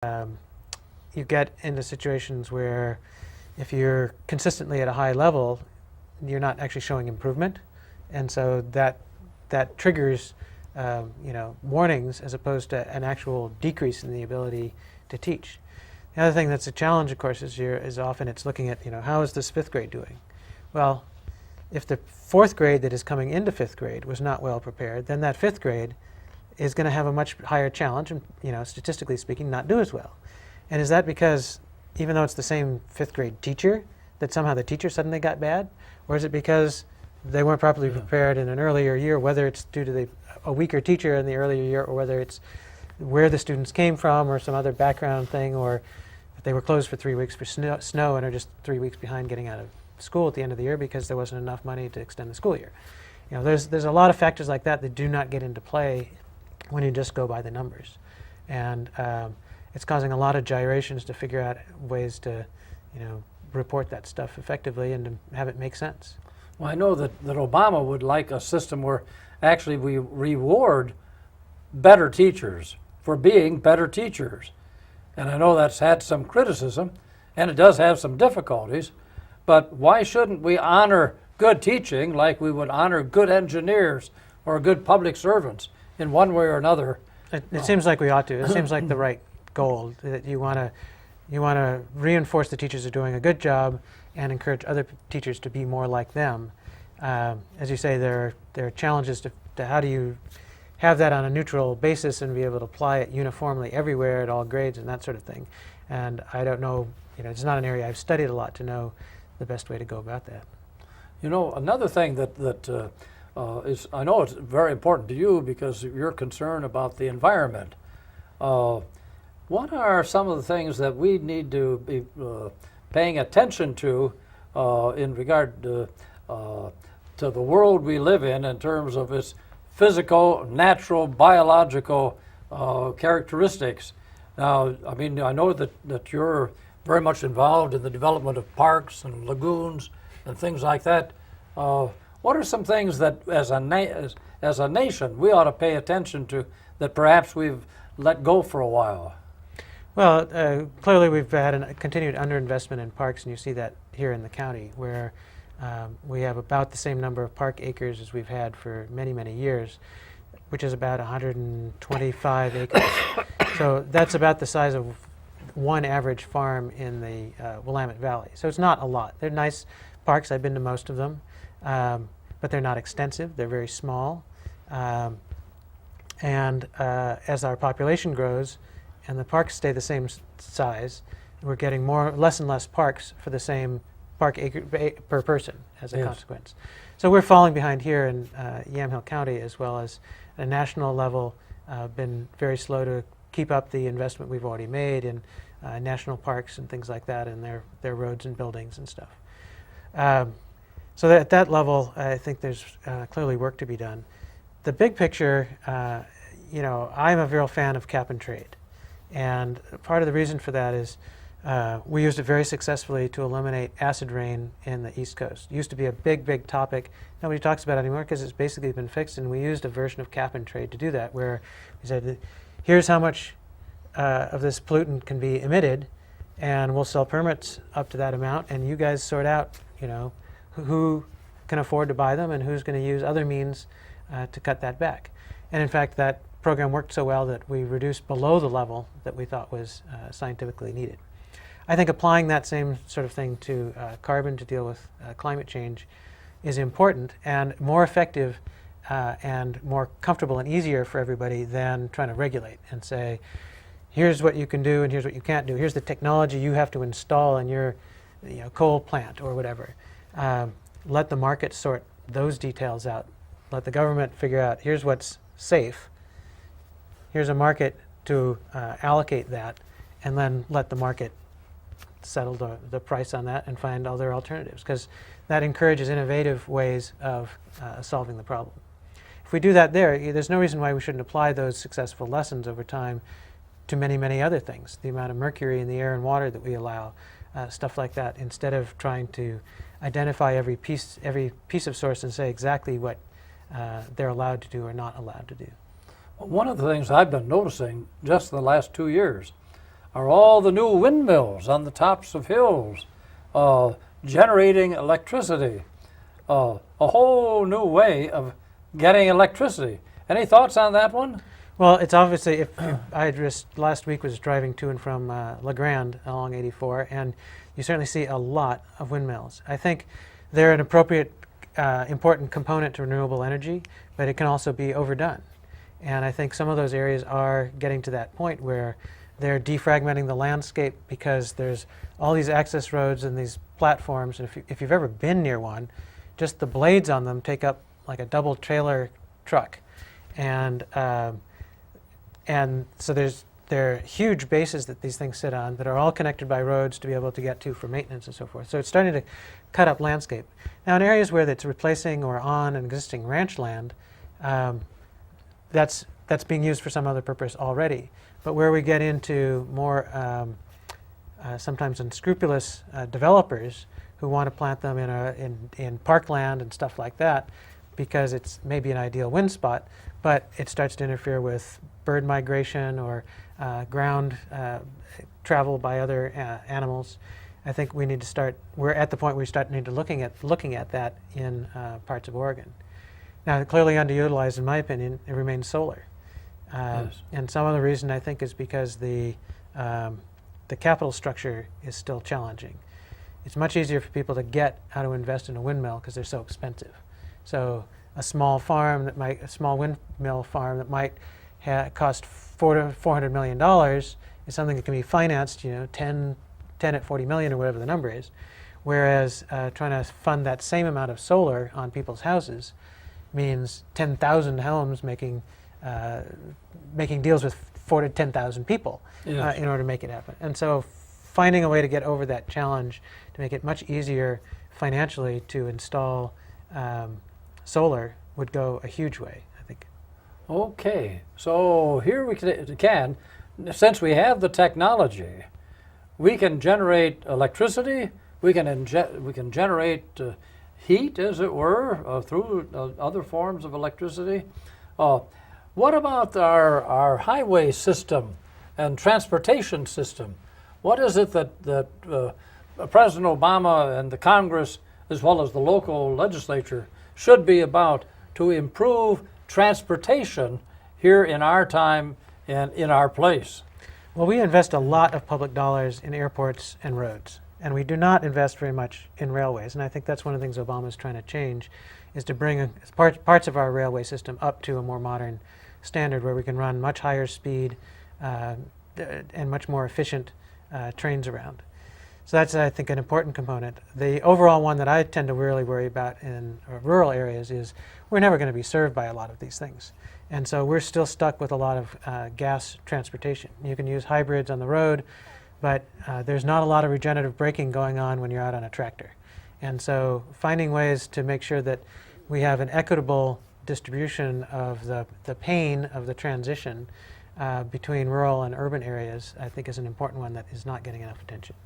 you get into situations where if you're consistently at a high level, you're not actually showing improvement, and so that triggers warnings as opposed to an actual decrease in the ability to teach. The other thing that's a challenge, of course, is often it's looking at how is this fifth grade doing? Well, if the fourth grade that is coming into fifth grade was not well prepared, then that fifth grade is going to have a much higher challenge and, statistically speaking, not do as well. And is that because even though it's the same fifth grade teacher, that somehow the teacher suddenly got bad? Or is it because they weren't properly prepared in an earlier year, whether it's due to a weaker teacher in the earlier year, or whether it's where the students came from or some other background thing, or that they were closed for 3 weeks for snow and are just 3 weeks behind getting out of school at the end of the year because there wasn't enough money to extend the school year. There's a lot of factors like that do not get into play when you just go by the numbers. And it's causing a lot of gyrations to figure out ways to, report that stuff effectively and to have it make sense. Well, I know that Obama would like a system where actually we reward better teachers for being better teachers. And I know that's had some criticism, and it does have some difficulties, but why shouldn't we honor good teaching like we would honor good engineers or good public servants in one way or another? It seems like we ought to. It seems like the right goal, that you want to reinforce the teachers who are doing a good job and encourage other teachers to be more like them. As you say, there are challenges to how do you have that on a neutral basis and be able to apply it uniformly everywhere at all grades and that sort of thing. And I don't know, it's not an area I've studied a lot to know the best way to go about that. Another thing that is, I know it's very important to you because you're concerned about the environment. What are some of the things that we need to be paying attention to in regard to the world we live in terms of its physical, natural, biological characteristics? Now, I know that you're very much involved in the development of parks and lagoons and things like that. What are some things that as a nation we ought to pay attention to that perhaps we've let go for a while? Well, clearly we've had a continued underinvestment in parks, and you see that here in the county, where we have about the same number of park acres as we've had for many, many years, which is about 125 acres. So that's about the size of one average farm in the Willamette Valley. So it's not a lot. They're nice parks. I've been to most of them, but they're not extensive. They're very small. And as our population grows and the parks stay the same size, we're getting less and less parks for the same park acre per person as a consequence. So we're falling behind here in Yamhill County, as well as at a national level, been very slow to keep up the investment we've already made in national parks and things like that, and their roads and buildings and stuff. So at that level, I think there's clearly work to be done. The big picture, I'm a real fan of cap and trade. And part of the reason for that is we used it very successfully to eliminate acid rain in the East Coast. It used to be a big, big topic. Nobody talks about it anymore because it's basically been fixed, and we used a version of cap and trade to do that, where we said, here's how much of this pollutant can be emitted, and we'll sell permits up to that amount, and you guys sort out, who can afford to buy them and who's going to use other means to cut that back. And in fact, that program worked so well that we reduced below the level that we thought was scientifically needed. I think applying that same sort of thing to carbon to deal with climate change is important and more effective and more comfortable and easier for everybody than trying to regulate and say, here's what you can do and here's what you can't do. Here's the technology you have to install in your coal plant or whatever. Let the market sort those details out. Let the government figure out, here's what's safe. Here's a market to allocate that, and then let the market settle the price on that and find other alternatives, because that encourages innovative ways of solving the problem. If we do that there's no reason why we shouldn't apply those successful lessons over time to many, many other things. The amount of mercury in the air and water that we allow, stuff like that, instead of trying to identify every piece of source and say exactly what they're allowed to do or not allowed to do. One of the things I've been noticing just in the last 2 years, are all the new windmills on the tops of hills, generating electricity. A whole new way of getting electricity. Any thoughts on that one? Well, it's obviously, if I just last week was driving to and from La Grande along 84, and you certainly see a lot of windmills. I think they're an appropriate, important component to renewable energy, but it can also be overdone. And I think some of those areas are getting to that point where they're defragmenting the landscape because there's all these access roads and these platforms. And if you've ever been near one, just the blades on them take up like a double trailer truck. And so there are huge bases that these things sit on that are all connected by roads to be able to get to for maintenance and so forth. So it's starting to cut up landscape. Now in areas where it's replacing or on an existing ranch land, that's being used for some other purpose already. But where we get into more sometimes unscrupulous developers who want to plant them in parkland and stuff like that, because it's maybe an ideal wind spot, but it starts to interfere with bird migration or ground travel by other animals. I think we need to start. We're at the point where we start need to looking at that in parts of Oregon. Now, clearly underutilized, in my opinion, it remains solar. Yes. And some of the reason I think is because the capital structure is still challenging. It's much easier for people to get how to invest in a windmill because they're so expensive. So a small windmill farm that might cost $400 million is something that can be financed, 10 at 40 million or whatever the number is. Whereas trying to fund that same amount of solar on people's houses means 10,000 homes making deals with 4 to 10,000 people in order to make it happen. And so finding a way to get over that challenge to make it much easier financially to install solar would go a huge way, I think. Okay, so here we can, since we have the technology, we can generate electricity, we can generate heat, as it were, through other forms of electricity. What about our highway system and transportation system? What is it that President Obama and the Congress, as well as the local legislature, should be about to improve transportation here in our time and in our place? Well, we invest a lot of public dollars in airports and roads, and we do not invest very much in railways. And I think that's one of the things Obama is trying to change, is to bring parts of our railway system up to a more modern standard where we can run much higher speed and much more efficient trains around. So that's, I think, an important component. The overall one that I tend to really worry about in rural areas is we're never going to be served by a lot of these things. And so we're still stuck with a lot of gas transportation. You can use hybrids on the road, but there's not a lot of regenerative braking going on when you're out on a tractor. And so finding ways to make sure that we have an equitable distribution of the pain of the transition between rural and urban areas, I think, is an important one that is not getting enough attention.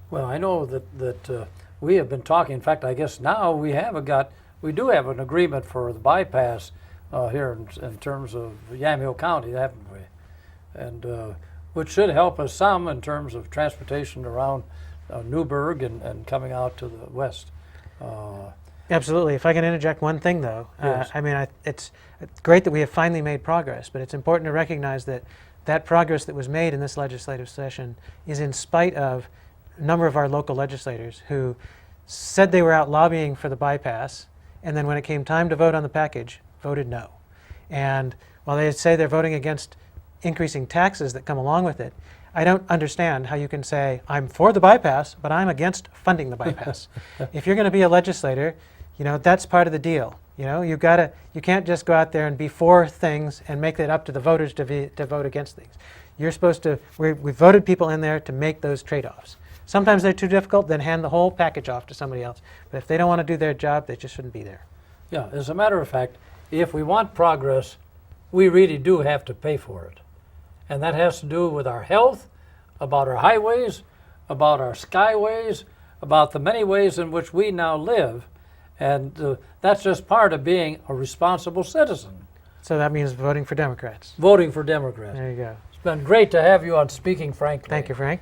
Well, I know that we have been talking. In fact, I guess now we do have an agreement for the bypass here in terms of Yamhill County, haven't we? And which should help us some in terms of transportation around Newburgh and coming out to the west. Absolutely. If I can interject one thing, though, Yes. It's great that we have finally made progress, but it's important to recognize that progress that was made in this legislative session is in spite of a number of our local legislators who said they were out lobbying for the bypass, and then when it came time to vote on the package, voted no. And while they say they're voting against increasing taxes that come along with it, I don't understand how you can say, I'm for the bypass, but I'm against funding the bypass. If you're going to be a legislator, that's part of the deal. You can't just go out there and be for things and make it up to the voters to vote against things. You're supposed to, we voted people in there to make those trade-offs. Sometimes they're too difficult, then hand the whole package off to somebody else. But if they don't want to do their job, they just shouldn't be there. Yeah, as a matter of fact, if we want progress, we really do have to pay for it. And that has to do with our health, about our highways, about our skyways, about the many ways in which we now live. And that's just part of being a responsible citizen. So that means voting for Democrats. Voting for Democrats. There you go. been great to have you on Speaking Frankly. Thank you, Frank.